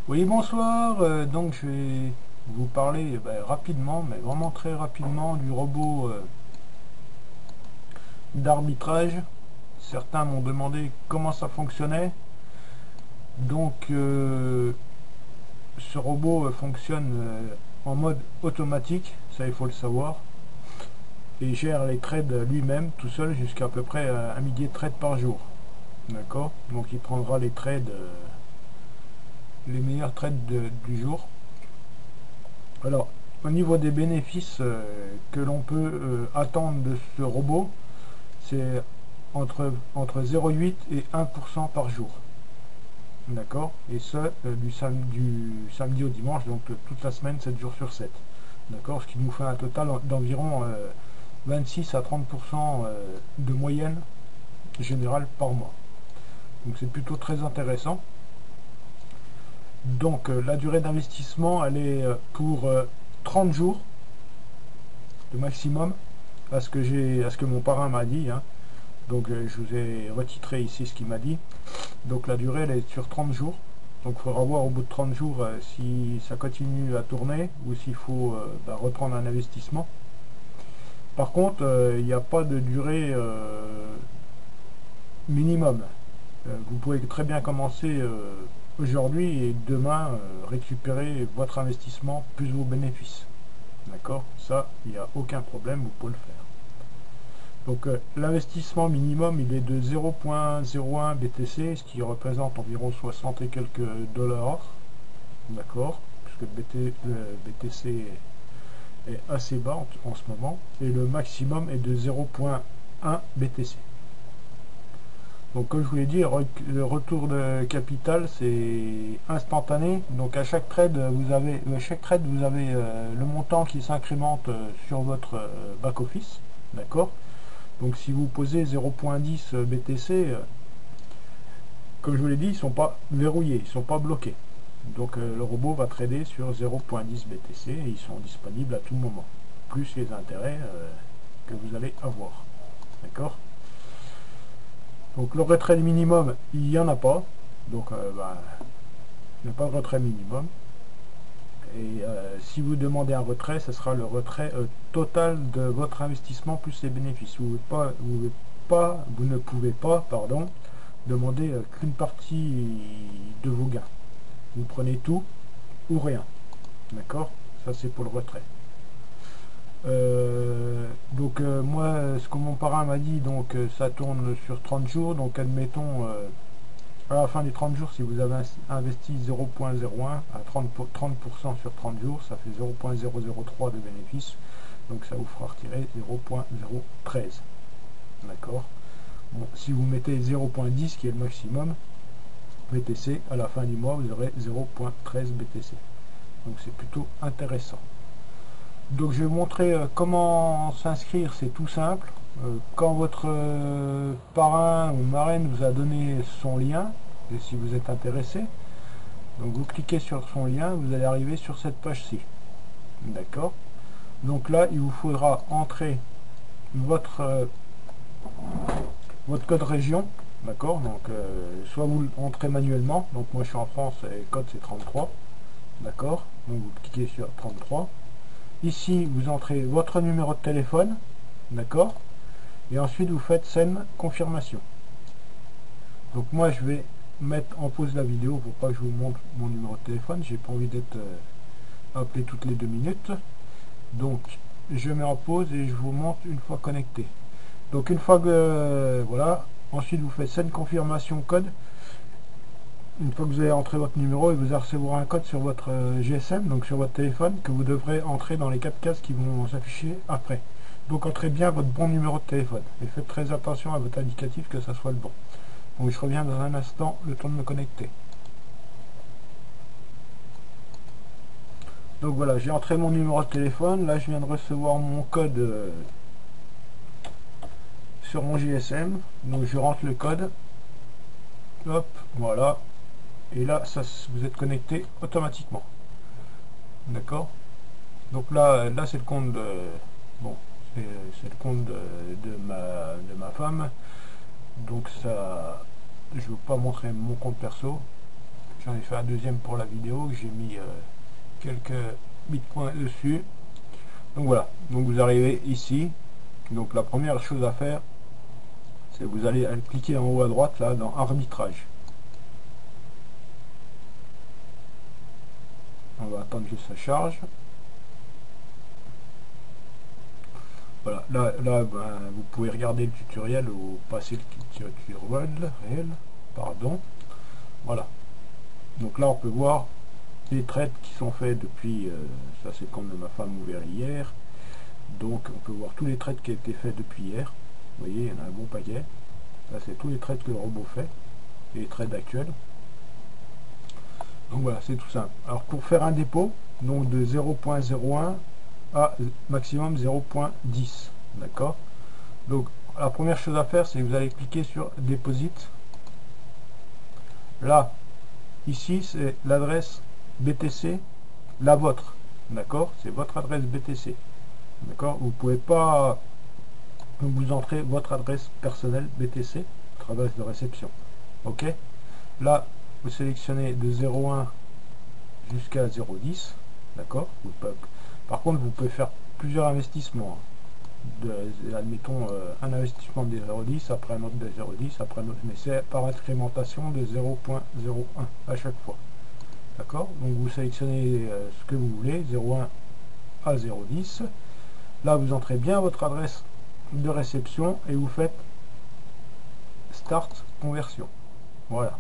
Oui, bonsoir. Donc, je vais vous parler rapidement, mais vraiment très rapidement, du robot d'arbitrage. Certains m'ont demandé comment ça fonctionnait. Donc, ce robot fonctionne en mode automatique, ça il faut le savoir, et gère les trades lui-même tout seul jusqu'à peu près un millier de trades par jour. D'accord. Donc, il prendra les trades, les meilleurs trades du jour. Alors, au niveau des bénéfices que l'on peut attendre de ce robot, c'est entre 0,8 et 1% par jour. D'accord. Et ce, du samedi au dimanche, donc toute la semaine, 7 jours sur 7. D'accord. Ce qui nous fait un total d'environ 26 à 30% de moyenne générale par mois. Donc c'est plutôt très intéressant. Donc la durée d'investissement, elle est pour 30 jours, le maximum, à ce que mon parrain m'a dit, hein. Donc je vous ai retitré ici ce qu'il m'a dit. Donc la durée elle est sur 30 jours. Donc il faudra voir au bout de 30 jours si ça continue à tourner ou s'il faut reprendre un investissement. Par contre, il n'y a pas de durée minimum. Vous pouvez très bien commencer aujourd'hui et demain récupérer votre investissement plus vos bénéfices. D'accord. Ça, il n'y a aucun problème, vous pouvez le faire. Donc l'investissement minimum il est de 0,01 BTC, ce qui représente environ 60 et quelques dollars. D'accord. Puisque le BTC est assez bas en ce moment. Et le maximum est de 0,1 BTC. Donc comme je vous l'ai dit, le retour de capital c'est instantané. Donc à chaque trade vous avez, le montant qui s'incrémente sur votre back office. D'accord. Donc si vous posez 0,10 BTC, comme je vous l'ai dit, ils ne sont pas verrouillés, ils ne sont pas bloqués. Donc le robot va trader sur 0,10 BTC et ils sont disponibles à tout moment. Plus les intérêts que vous allez avoir. D'accord. Donc le retrait minimum, il n'y en a pas. Donc il n'y a pas de retrait minimum. Et si vous demandez un retrait, ce sera le retrait total de votre investissement plus les bénéfices. Vous ne pouvez pas, pardon, demander qu'une partie de vos gains. Vous prenez tout ou rien. D'accord. Ça c'est pour le retrait. Moi, ce que mon parrain m'a dit, donc ça tourne sur 30 jours. Donc admettons, à la fin des 30 jours, si vous avez investi 0,01 à 30% sur 30 jours, ça fait 0,003 de bénéfice. Donc ça vous fera retirer 0,013. D'accord. Bon, si vous mettez 0,10 qui est le maximum BTC, à la fin du mois, vous aurez 0,13 BTC. Donc c'est plutôt intéressant. Donc je vais vous montrer comment s'inscrire, c'est tout simple. Quand votre parrain ou marraine vous a donné son lien, et si vous êtes intéressé, donc vous cliquez sur son lien, vous allez arriver sur cette page-ci. D'accord. Donc là, il vous faudra entrer votre, votre code région. D'accord. Donc soit vous entrez manuellement, donc moi je suis en France et le code c'est 33. D'accord. Donc vous cliquez sur 33. Ici, vous entrez votre numéro de téléphone, d'accord. Et ensuite, vous faites send confirmation. Donc moi, je vais mettre en pause la vidéo pour pas que je vous montre mon numéro de téléphone. J'ai pas envie d'être appelé toutes les 2 minutes. Donc, je mets en pause et je vous montre une fois connecté. Donc, une fois que voilà, ensuite vous faites send confirmation code. Une fois que vous avez entré votre numéro, et vous allez recevoir un code sur votre GSM, donc sur votre téléphone, que vous devrez entrer dans les 4 cases qui vont s'afficher après. Donc entrez bien votre bon numéro de téléphone et faites très attention à votre indicatif que ça soit le bon. Donc je reviens dans un instant, le temps de me connecter. Donc voilà, j'ai entré mon numéro de téléphone, là je viens de recevoir mon code sur mon GSM, donc je rentre le code, hop, voilà, et là ça, vous êtes connecté automatiquement. D'accord. Donc là c'est le compte de, bon, c'est le compte de ma femme. Donc ça, je ne veux pas montrer mon compte perso. J'en ai fait un deuxième pour la vidéo, j'ai mis quelques bitcoins dessus. Donc voilà, donc vous arrivez ici. Donc la première chose à faire, c'est vous allez cliquer en haut à droite là dans arbitrage. On va attendre que ça charge. Voilà, là ben, vous pouvez regarder le tutoriel ou passer le tutoriel réel, pardon. Voilà. Donc là on peut voir les trades qui sont faits depuis, ça c'est comme ma femme ouvert hier. Donc on peut voir tous les trades qui ont été faits depuis hier. Vous voyez, il y en a un bon paquet. Là c'est tous les trades que le robot fait, et les trades actuels. Donc voilà, c'est tout simple. Alors pour faire un dépôt, donc de 0.01 à maximum 0.10, d'accord. Donc la première chose à faire, c'est que vous allez cliquer sur Deposit. Là, ici, c'est l'adresse BTC, la vôtre, d'accord. C'est votre adresse BTC, d'accord. Vous pouvez pas vous entrez votre adresse personnelle BTC, votre adresse de réception, ok. Là, vous sélectionnez de 0.1 jusqu'à 0.10, d'accord. Par contre, vous pouvez faire plusieurs investissements. Admettons un investissement de 0.10, après un autre de 0.10, après un autre, mais c'est par incrémentation de 0.01 à chaque fois, d'accord. Donc vous sélectionnez ce que vous voulez, 0.1 à 0.10. Là, vous entrez bien votre adresse de réception et vous faites Start conversion. Voilà.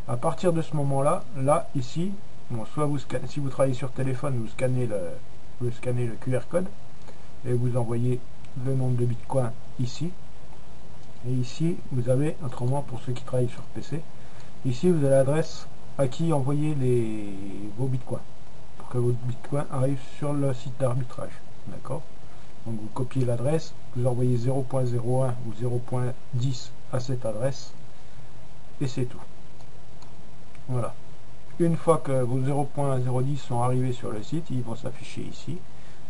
À partir de ce moment-là, là, ici, bon, soit vous scannez, si vous travaillez sur téléphone, vous scannez le QR code et vous envoyez le nombre de bitcoins ici. Et ici, vous avez, autrement pour ceux qui travaillent sur PC, ici vous avez l'adresse à qui envoyer vos bitcoins pour que votre bitcoin arrive sur le site d'arbitrage, d'accord. Donc vous copiez l'adresse, vous envoyez 0.01 ou 0.10 à cette adresse et c'est tout. Voilà. Une fois que vos 0.010 sont arrivés sur le site, ils vont s'afficher ici.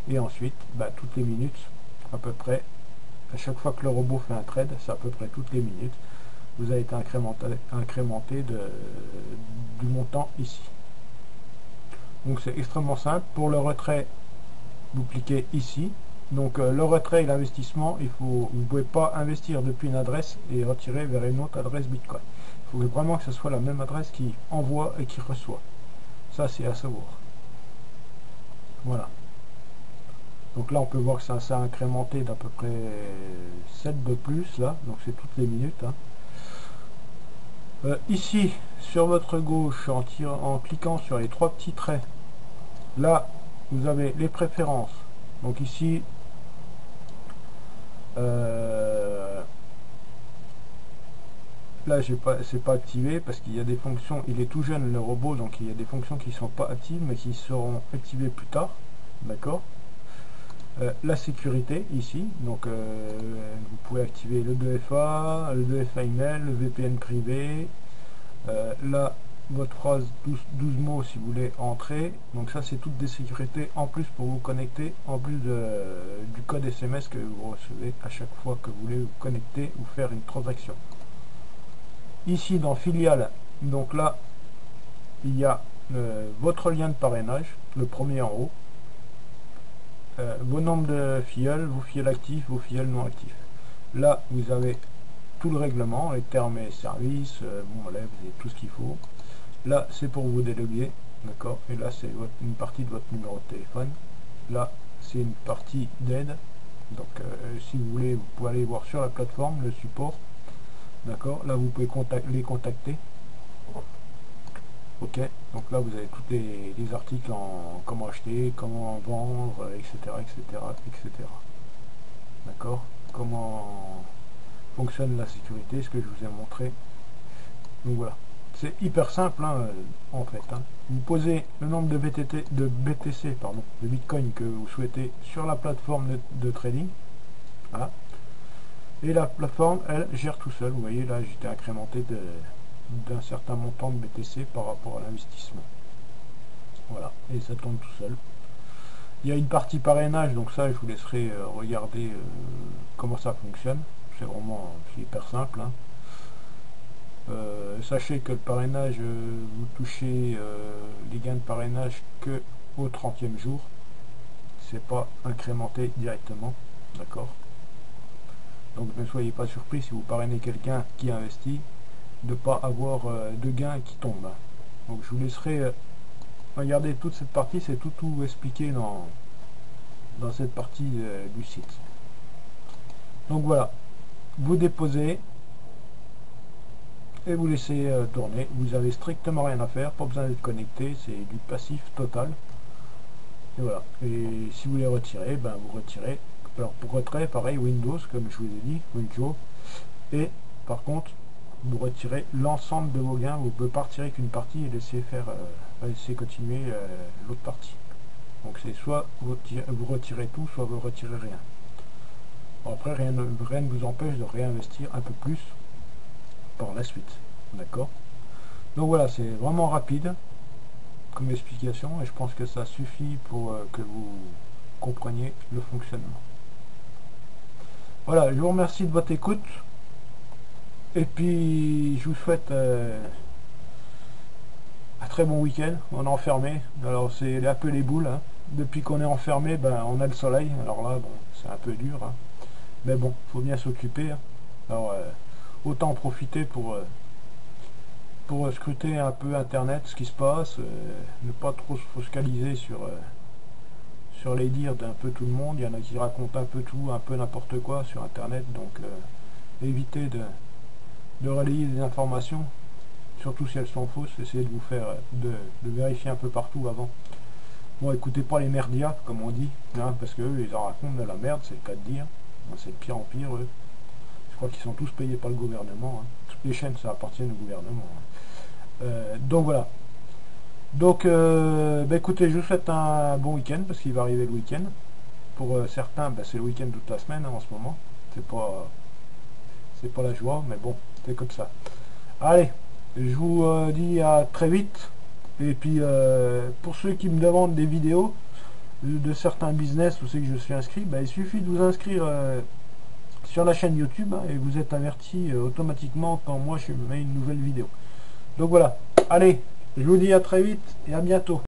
Et ensuite, toutes les minutes, à peu près, à chaque fois que le robot fait un trade, c'est à peu près toutes les minutes, vous avez été incrémenté du montant ici. Donc c'est extrêmement simple. Pour le retrait, vous cliquez ici. Donc le retrait et l'investissement, vous ne pouvez pas investir depuis une adresse et retirer vers une autre adresse Bitcoin. Il faut vraiment que ce soit la même adresse qui envoie et qui reçoit. Ça, c'est à savoir. Voilà. Donc là, on peut voir que ça s'est incrémenté d'à peu près 7 de plus, là. Donc c'est toutes les minutes. Hein. Ici, sur votre gauche, en cliquant sur les trois petits traits, là, vous avez les préférences. Donc ici, là, c'est pas activé parce qu'il y a des fonctions, il est tout jeune le robot, donc il y a des fonctions qui ne sont pas actives mais qui seront activées plus tard, d'accord. La sécurité ici, donc vous pouvez activer le 2FA, le 2FA email, le VPN privé, là votre phrase 12 mots si vous voulez entrer, donc ça c'est toutes des sécurités en plus pour vous connecter, en plus du code SMS que vous recevez à chaque fois que vous voulez vous connecter ou faire une transaction. Ici dans filiale, donc là il y a votre lien de parrainage, le premier en haut, vos nombres de filleuls, vos filleuls actifs, vos filleuls non actifs. Là vous avez tout le règlement, les termes et services, bon voilà, vous avez tout ce qu'il faut. Là c'est pour vous déloguer, d'accord, et là c'est une partie de votre numéro de téléphone. Là c'est une partie d'aide, donc si vous voulez vous pouvez aller voir sur la plateforme le support. D'accord, là vous pouvez les contacter. Ok, donc là vous avez tous les articles en comment acheter, comment vendre, etc. etc. etc. D'accord, comment fonctionne la sécurité, ce que je vous ai montré. Donc voilà, c'est hyper simple hein, en fait. Hein. Vous posez le nombre de BTC, pardon, de Bitcoin que vous souhaitez sur la plateforme de trading. Voilà. Et la plateforme, elle, gère tout seul. Vous voyez, là, j'étais incrémenté d'un certain montant de BTC par rapport à l'investissement. Voilà, et ça tourne tout seul. Il y a une partie parrainage, donc ça, je vous laisserai regarder comment ça fonctionne. C'est hyper simple. Hein. Sachez que le parrainage, vous touchez les gains de parrainage que au 30e jour. C'est pas incrémenté directement, d'accord? Donc ne soyez pas surpris si vous parrainez quelqu'un qui investit de ne pas avoir de gains qui tombent. Donc je vous laisserai regarder toute cette partie, c'est tout expliqué dans cette partie du site. Donc voilà, vous déposez et vous laissez tourner. Vous avez strictement rien à faire, pas besoin d'être connecté, c'est du passif total. Et voilà. Et si vous les retirez, ben vous retirez. Alors pour retrait, pareil, Windows, comme je vous ai dit, Windows. Et par contre, vous retirez l'ensemble de vos gains. Vous ne pouvez pas retirer qu'une partie et laisser continuer l'autre partie. Donc c'est soit vous retirez tout, soit vous retirez rien. Bon, après, rien ne vous empêche de réinvestir un peu plus par la suite. D'accord? Donc voilà, c'est vraiment rapide comme explication et je pense que ça suffit pour que vous compreniez le fonctionnement. Voilà, je vous remercie de votre écoute et puis je vous souhaite un très bon week-end. On est enfermé, alors c'est un peu les boules, hein. Depuis qu'on est enfermé, ben, on a le soleil, alors là bon, c'est un peu dur, hein. Mais bon, faut bien s'occuper, hein. Alors autant en profiter pour scruter un peu internet, ce qui se passe, ne pas trop se focaliser sur les dires d'un peu tout le monde. Il y en a qui racontent un peu tout, un peu n'importe quoi sur internet, donc évitez de relayer des informations, surtout si elles sont fausses. Essayez de vous faire de vérifier un peu partout avant. Bon, écoutez pas les merdias, comme on dit, hein, parce que eux, ils en racontent de la merde, c'est le cas de dire. C'est de pire en pire, eux. Je crois qu'ils sont tous payés par le gouvernement, hein. Toutes les chaînes, ça appartient au gouvernement, hein. Donc voilà. Donc, bah, écoutez, je vous souhaite un bon week-end, parce qu'il va arriver le week-end. Pour certains, bah, c'est le week-end toute la semaine, hein, en ce moment. C'est pas la joie, mais bon, c'est comme ça. Allez, je vous dis à très vite. Et puis, pour ceux qui me demandent des vidéos de certains business où c'est que je suis inscrit, bah, il suffit de vous inscrire sur la chaîne YouTube, hein, et vous êtes averti automatiquement quand moi je mets une nouvelle vidéo. Donc voilà, allez, je vous dis à très vite et à bientôt.